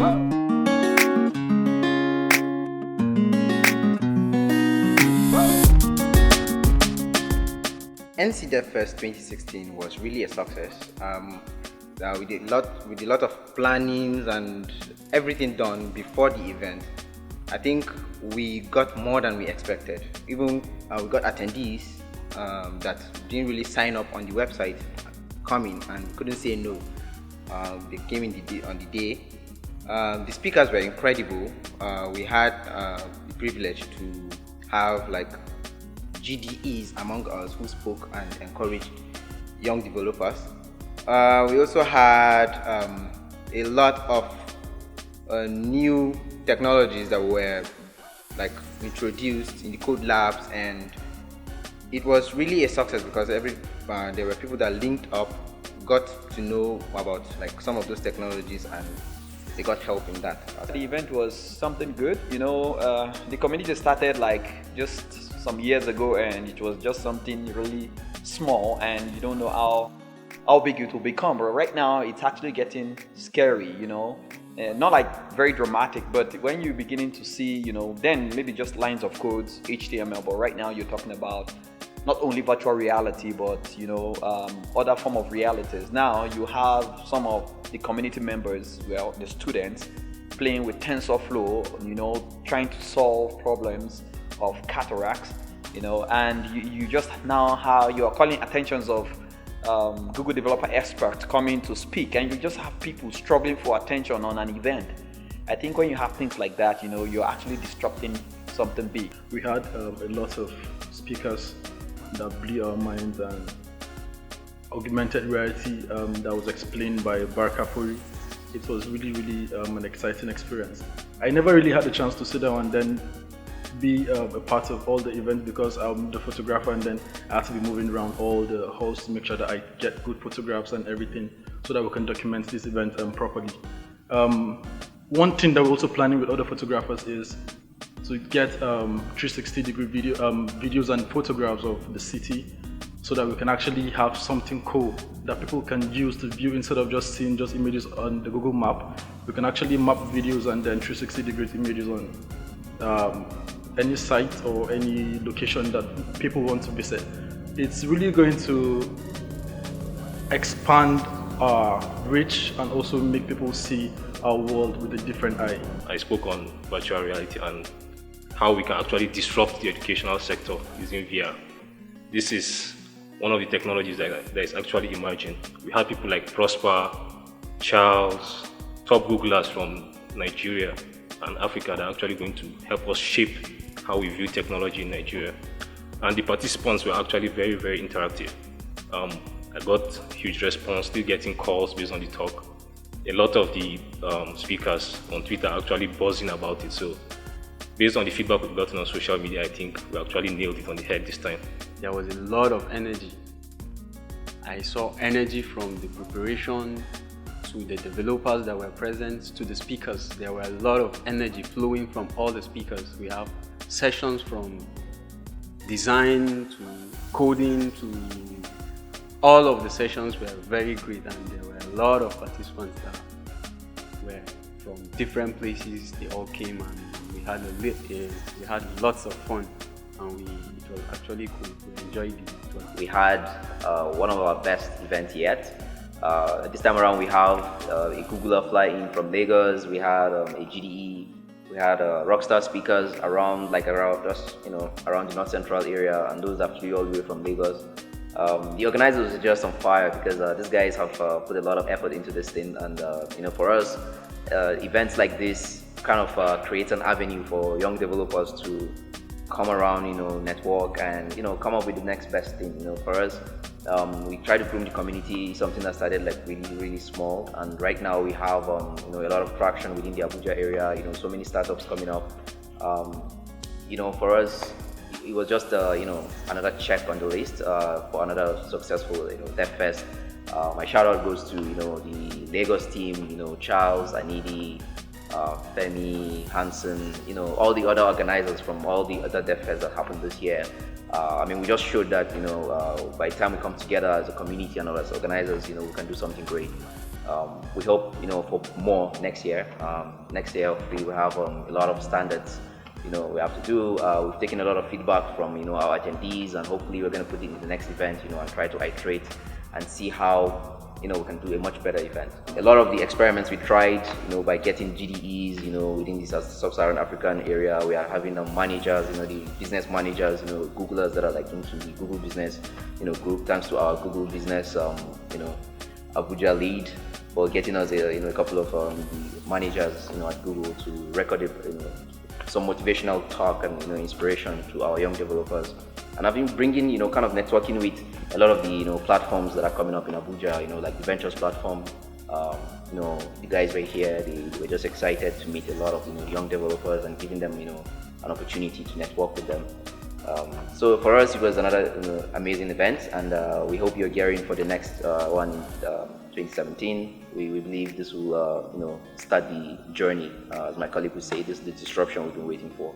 NC DevFest 2016 was really a success. We did a lot of plannings and everything done before the event. I think we got more than we expected. Even we got attendees that didn't really sign up on the website coming and couldn't say no. They came on the day. The speakers were incredible. We had the privilege to have like GDEs among us who spoke and encouraged young developers. We also had a lot of new technologies that were like introduced in the code labs, and it was really a success because there were people that linked up, got to know about like some of those technologies, and they got help in that. The event was something good. The community started like just some years ago, and it was just something really small, and you don't know how big it will become. But right now it's actually getting scary, not like very dramatic, but when you're beginning to see, then maybe just lines of codes, HTML, but right now you're talking about not only virtual reality, but other form of realities. Now you have some of the community members, well, the students, playing with TensorFlow, trying to solve problems of cataracts, and you just now you are calling attentions of Google developer experts coming to speak, and you just have people struggling for attention on an event. I think when you have things like that, you're actually disrupting something big. We had a lot of speakers that blew our minds, and augmented reality that was explained by Baraka Puri. It was really, really an exciting experience. I never really had the chance to sit down and then be a part of all the events because I'm the photographer, and then I have to be moving around all the halls to make sure that I get good photographs and everything so that we can document this event properly. One thing that we're also planning with other photographers is to get 360-degree videos and photographs of the city, so that we can actually have something cool that people can use to view instead of just seeing just images on the Google map. We can actually map videos and then 360-degree images on any site or any location that people want to visit. It's really going to expand our reach and also make people see our world with a different eye. I spoke on virtual reality and how we can actually disrupt the educational sector using VR. This is one of the technologies that is actually emerging. We have people like Prosper, Charles, top Googlers from Nigeria and Africa that are actually going to help us shape how we view technology in Nigeria. And the participants were actually very, very interactive. I got huge response, still getting calls based on the talk. A lot of the speakers on Twitter are actually buzzing about it. So based on the feedback we've gotten on social media, I think we actually nailed it on the head this time. There was a lot of energy. I saw energy from the preparation to the developers that were present to the speakers. There were a lot of energy flowing from all the speakers. We have sessions from design to coding to all of the sessions were very great, and there were a lot of participants that were from different places. They all came and we had lots of fun, and it was actually cool. We enjoyed it. We had one of our best events yet. This time around we have a Googler fly in from Lagos. We had a GDE. We had rockstar speakers around the North Central area, and those that flew all the way from Lagos. The organizers were just on fire because these guys have put a lot of effort into this thing, and for us, events like this kind of create an avenue for young developers to come around, network, and come up with the next best thing. For us, we try to groom the community, something that started like really, really small, and right now we have a lot of traction within the Abuja area. So many startups coming up. For us, it was just another check on the list for another successful DevFest. My shout out goes to the Lagos team, Charles, Anidi, Femi, Hansen, all the other organizers from all the other DevFests that happened this year. We just showed that by the time we come together as a community and as organizers, we can do something great. We hope, for more next year. Next year, hopefully, we have a lot of standards, we have to do. We've taken a lot of feedback from, our attendees, and hopefully we're going to put it in the next event, and try to iterate and see how, we can do a much better event. A lot of the experiments we tried, by getting GDEs, within the sub-Saharan African area, we are having managers, the business managers, Googlers that are like into the Google business, group, thanks to our Google business, Abuja lead for getting us a couple of managers, at Google to record some motivational talk and inspiration to our young developers. And I've been bringing, kind of networking with a lot of the platforms that are coming up in Abuja, like the Ventures platform. The guys right here, they were just excited to meet a lot of young developers and giving them an opportunity to network with them. So for us, it was another amazing event, and we hope you're gearing for the next one in 2017. We believe this will start the journey, as my colleague would say, this is the disruption we've been waiting for.